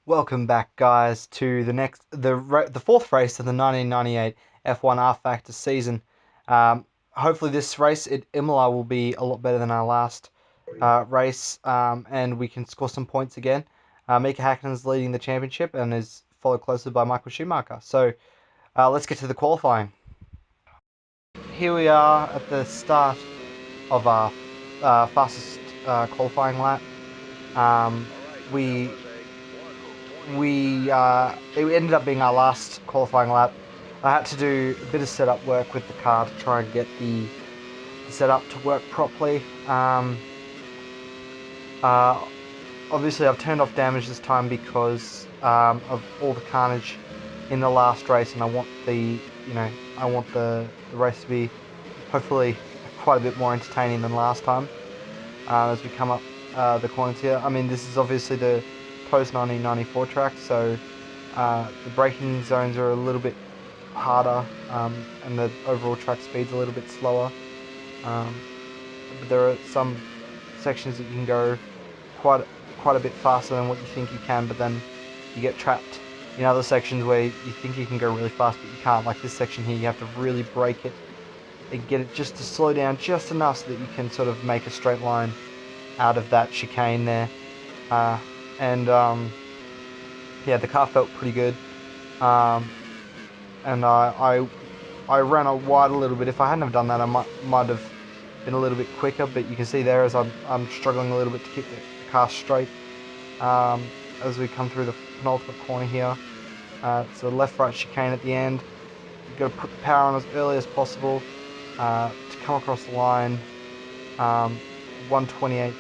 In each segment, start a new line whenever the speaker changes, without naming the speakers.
Welcome back, guys, to the fourth race of the 1998 F1 rFactor season. Hopefully, this race at Imola will be a lot better than our last race, and we can score some points again. Mika Häkkinen's leading the championship and is followed closely by Michael Schumacher. So let's get to the qualifying. Here we are at the start of our fastest qualifying lap. Um, we it ended up being our last qualifying lap. I had to do a bit of setup work with the car to try and get the setup to work properly. Uh, Obviously, I've turned off damage this time because of all the carnage in the last race, and I want the race to be hopefully quite a bit more entertaining than last time. As we come up the corners here, I mean, this is obviously the post 1994 track, so the braking zones are a little bit harder, and the overall track speed's a little bit slower. But there are some sections that you can go quite a bit faster than what you think you can, but then you get trapped in other sections where you think you can go really fast, but you can't. Like this section here, you have to really brake it and get it just to slow down just enough so that you can sort of make a straight line out of that chicane there. And yeah, the car felt pretty good. And I ran a wide a little bit. If I hadn't have done that, I might have been a little bit quicker. But you can see there as I'm struggling a little bit to keep the car straight. As we come through the penultimate corner here, it's a left-right chicane at the end. You've got to put the power on as early as possible to come across the line. 128.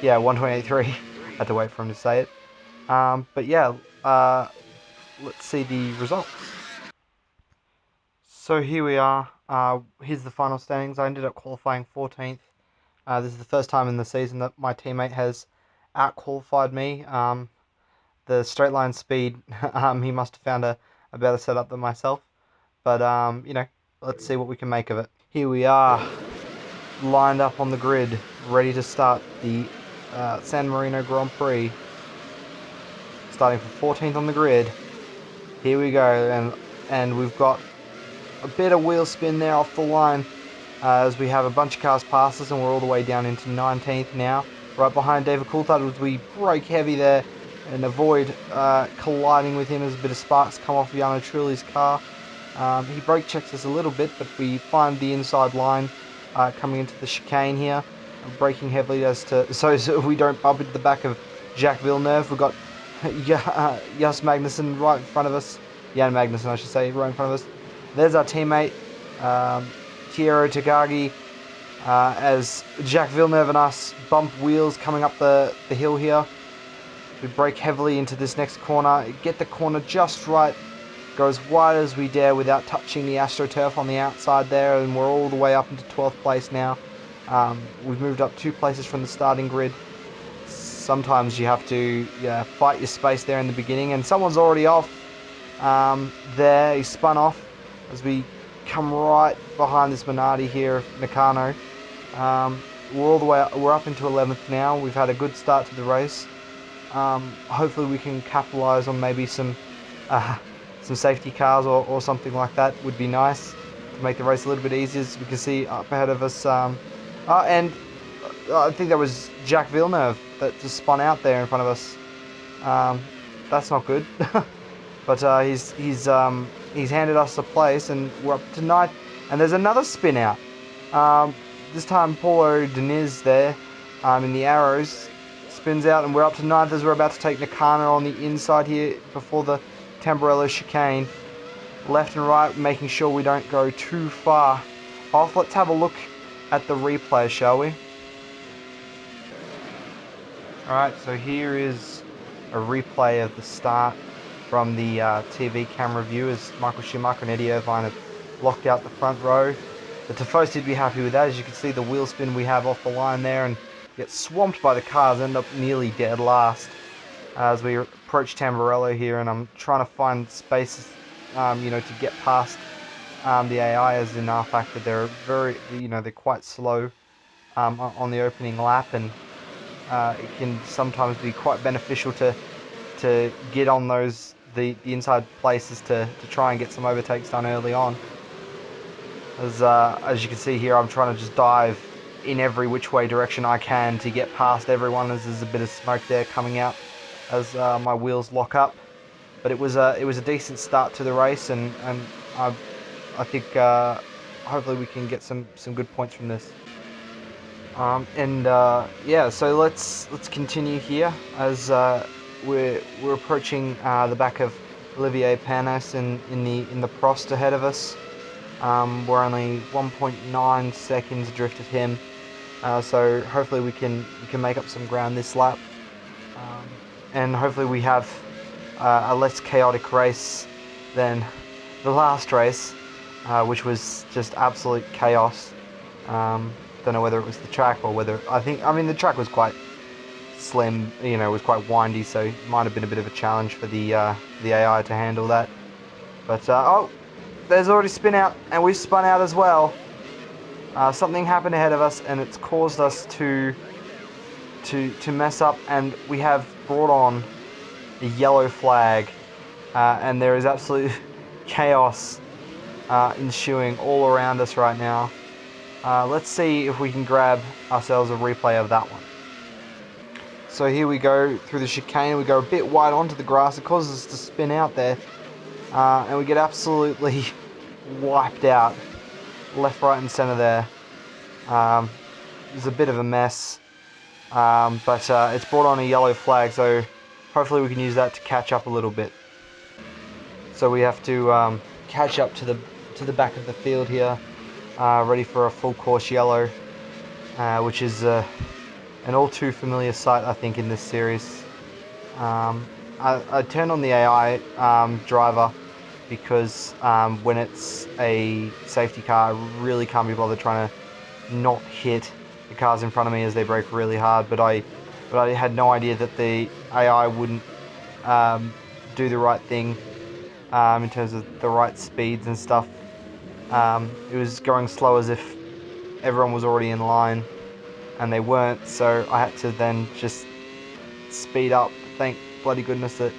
Yeah, 128.3. Had to wait for him to say it. But yeah, let's see the results. So here we are. Here's the final standings. I ended up qualifying 14th. This is the first time in the season that my teammate has out-qualified me. The straight line speed, he must have found a better setup than myself. But, let's see what we can make of it. Here we are, lined up on the grid, ready to start the San Marino Grand Prix. Starting from 14th on the grid. Here we go, and we've got a bit of wheel spin there off the line as we have a bunch of cars past us, and we're all the way down into 19th now. Right behind David Coulthard as we brake heavy there and avoid colliding with him as a bit of sparks come off Jarno Trulli's car. He brake checks us a little bit, but we find the inside line coming into the chicane here. Braking heavily so we don't bump into the back of Jacques Villeneuve. We've got Jas Magnussen right in front of us. Jan Magnussen, I should say, right in front of us. There's our teammate, Tiero Takagi, as Jacques Villeneuve and us bump wheels coming up the hill here. We brake heavily into this next corner, get the corner just right, go as wide as we dare without touching the AstroTurf on the outside there, and we're all the way up into 12th place now. We've moved up 2 places from the starting grid. Sometimes you have to fight your space there in the beginning, and someone's already off there. He spun off as we come right behind this Minardi here of Nakano. We're up into 11th now. We've had a good start to the race. Hopefully we can capitalize on maybe some safety cars or something like that. Would be nice to make the race a little bit easier. As we can see up ahead of us, and I think that was Jacques Villeneuve that just spun out there in front of us. That's not good. But he's handed us a place, and we're up to 9th. And there's another spin out. This time Paulo Diniz there in the arrows spins out, and we're up to 9th as we're about to take Nakano on the inside here before the Tamburello chicane. Left and right, making sure we don't go too far off. Let's have a look at the replay, shall we? Alright, so here is a replay of the start from the TV camera view as Michael Schumacher and Eddie Irvine have blocked out the front row. The Tifosi would be happy with that. As you can see, the wheel spin we have off the line there and get swamped by the cars, end up nearly dead last as we approach Tamburello here, and I'm trying to find spaces to get past the AI as in rFactor. They're they're quite slow on the opening lap, and it can sometimes be quite beneficial to get on the inside places to try and get some overtakes done early on. As you can see here, I'm trying to just dive in every which way direction I can to get past everyone, as there's a bit of smoke there coming out as my wheels lock up. But it was a decent start to the race, and I think hopefully we can get some good points from this. Yeah, so let's continue here as we're approaching the back of Olivier Panis in the Prost ahead of us. We're only 1.9 seconds adrift of him, so hopefully we can make up some ground this lap, and hopefully we have a less chaotic race than the last race, which was just absolute chaos. Don't know whether it was the track or whether I mean the track was quite slim, it was quite windy, so it might have been a bit of a challenge for the AI to handle that. But oh, there's already spin out, and we've spun out as well. Something happened ahead of us, and it's caused us to mess up, and we have brought on the yellow flag, and there is absolute chaos ensuing all around us right now. Let's see if we can grab ourselves a replay of that one. So here we go through the chicane. We go a bit wide onto the grass. It causes us to spin out there, and we get absolutely wiped out, left, right, and centre there. It's a bit of a mess, but it's brought on a yellow flag, so hopefully we can use that to catch up a little bit. So we have to catch up to the back of the field here, ready for a full course yellow, which is an all too familiar sight, I think, in this series. I turned on the AI driver because when it's a safety car, I really can't be bothered trying to not hit the cars in front of me as they brake really hard. But I had no idea that the AI wouldn't do the right thing in terms of the right speeds and stuff. It was going slow as if everyone was already in line, and they weren't, so I had to then just speed up. Thank bloody goodness that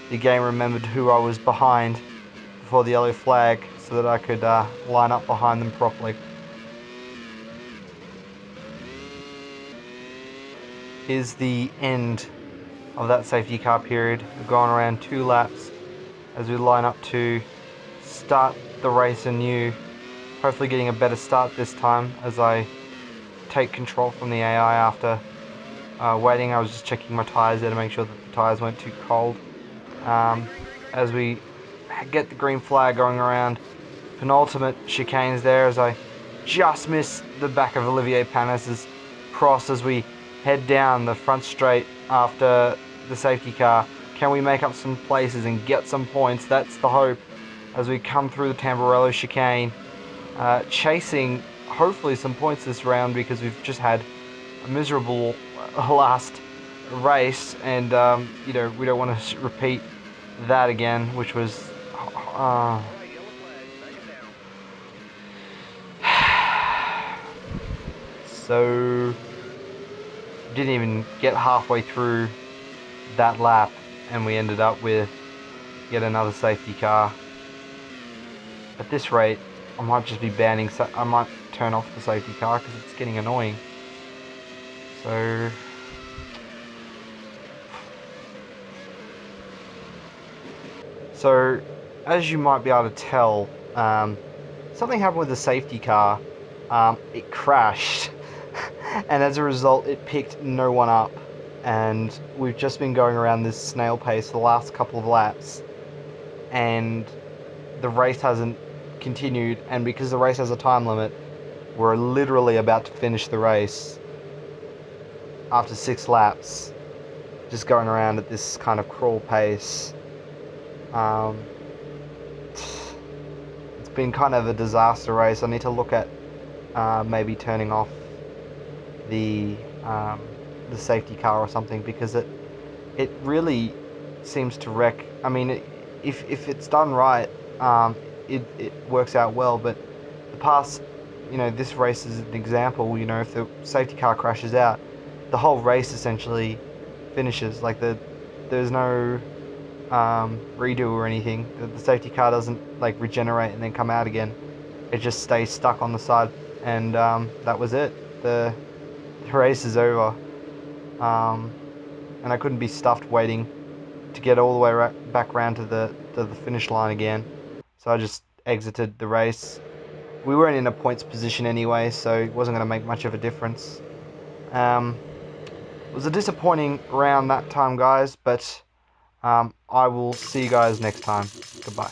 the game remembered who I was behind before the yellow flag, so that I could line up behind them properly. Here's the end of that safety car period. We've gone around 2 laps as we line up to start the race anew. Hopefully getting a better start this time as I take control from the AI after waiting. I was just checking my tyres there to make sure that the tyres weren't too cold. As we get the green flag going around penultimate chicanes there, as I just miss the back of Olivier Panis's cross as we head down the front straight after the safety car. Can we make up some places and get some points? That's the hope as we come through the Tamburello chicane, chasing hopefully some points this round, because we've just had a miserable last race, and we don't want to repeat that again, which was so didn't even get halfway through that lap, and we ended up with yet another safety car. At this rate, I might just be banning. I might turn off the safety car because it's getting annoying. So, as you might be able to tell, something happened with the safety car. It crashed, and as a result, it picked no one up. And we've just been going around this snail pace the last couple of laps, and the race hasn't continued. And because the race has a time limit, we're literally about to finish the race after 6 laps, just going around at this kind of crawl pace. It's been kind of a disaster race. I need to look at maybe turning off the safety car or something, because it really seems to wreck. I mean, if it's done right, it works out well. But the past, this race is an example. If the safety car crashes out, the whole race essentially finishes. Like there's no redo or anything. The safety car doesn't like regenerate and then come out again. It just stays stuck on the side, and that was it. The race is over, um, and I couldn't be stuffed waiting to get all the way back round to the finish line again. So I just exited the race. We weren't in a points position anyway, so it wasn't going to make much of a difference. It was a disappointing round that time, guys, but I will see you guys next time. Goodbye.